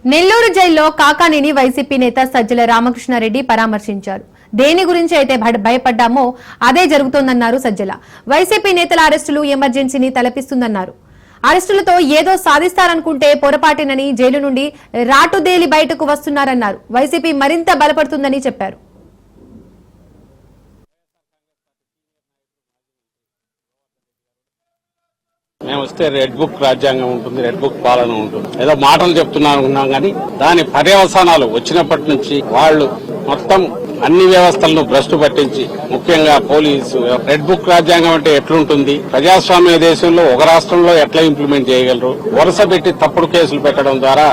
నెల్లూరు జైల్లో కాకానిని వైసీపీ నేత సజ్జల రామకృష్ణారెడ్డి పరామర్శించారు. దేని గురించి అయితే భయపడ్డామో అదే జరుగుతోందన్నారు సజ్జల. వైసీపీ నేతల అరెస్టులు ఎమర్జెన్సీని తలపిస్తుందన్నారు. అరెస్టులతో ఏదో సాధిస్తారనుకుంటే పొరపాటినని జైలు నుండి రాటుదేలి బయటకు వస్తున్నారన్నారు. వైసీపీ మరింత బలపడుతుందని చెప్పారు. మేము వస్తే రెడ్ బుక్ రాజ్యాంగం ఉంటుంది, రెడ్ బుక్ పాలన ఉంటుంది. ఏదో మాటలు చెప్తున్నాం కానీ దాని పర్యవసానాలు వచ్చినప్పటి నుంచి వాళ్ళు మొత్తం అన్ని వ్యవస్థలను భ్రష్టు పట్టించి, ముఖ్యంగా పోలీసు రెడ్ బుక్ రాజ్యాంగం అంటే ఎట్లుంటుంది, ప్రజాస్వామ్య దేశంలో ఒక రాష్ట్రంలో ఎట్లా ఇంప్లిమెంట్ చేయగలరు, వరుస పెట్టి తప్పుడు కేసులు పెట్టడం ద్వారా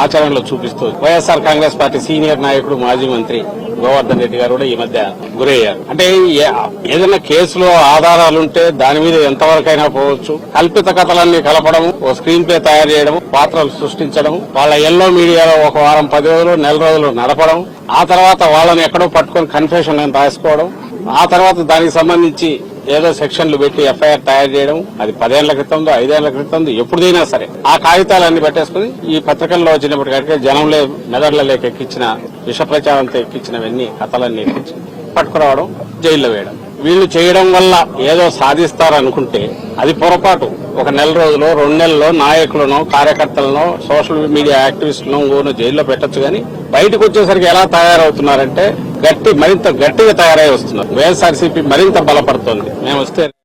ఆచరణలో చూపిస్తూ వైఎస్ఆర్ కాంగ్రెస్ పార్టీ సీనియర్ నాయకుడు మాజీ మంత్రి గోవర్ధన్ రెడ్డి గారు కూడా ఈ మధ్య గురయ్యారు. అంటే ఏదైనా కేసులో ఆధారాలుంటే దాని మీద ఎంతవరకైనా పోవచ్చు. కల్పిత కథలన్నీ కలపడం, ఓ స్క్రీన్ ప్లే తయారు చేయడం, పాత్రలు సృష్టించడం, వాళ్ళ ఎల్లో మీడియాలో ఒక వారం 10 రోజులు నెల రోజులు నడపడం, ఆ తర్వాత వాళ్ళని ఎక్కడో పట్టుకొని కన్ఫెషన్ రాసుకోవడం, ఆ తర్వాత దానికి సంబంధించి ఏదో సెక్షన్లు పెట్టి ఎఫ్ఐఆర్ తయారు చేయడం, అది 10 ఏళ్ల క్రితంలో 5 ఏళ్ల క్రితంలో ఎప్పుడైనా సరే ఆ కాగితాలన్నీ పెట్టేసుకుని ఈ పత్రికల్లో వచ్చినప్పటికంటే జనంలో మెదడులలోకి ఎక్కించిన విష ప్రచారంతో ఎక్కించినవన్నీ కథలన్నీ ఎక్కించి పట్టుకురావడం, జైల్లో వేయడం. వీళ్ళు చేయడం వల్ల ఏదో సాధిస్తారనుకుంటే అది పొరపాటు. ఒక నెల రోజులో 2 నెలల్లో నాయకులను, కార్యకర్తలను, సోషల్ మీడియా యాక్టివిస్టులను జైల్లో పెట్టొచ్చు. కానీ బయటకు వచ్చేసరికి ఎలా తయారవుతున్నారంటే మరింత గట్టిగా తయారై వస్తున్నారు. వైఎస్ఆర్సీపీ మరింత బలపడుతోంది. మేము వస్తే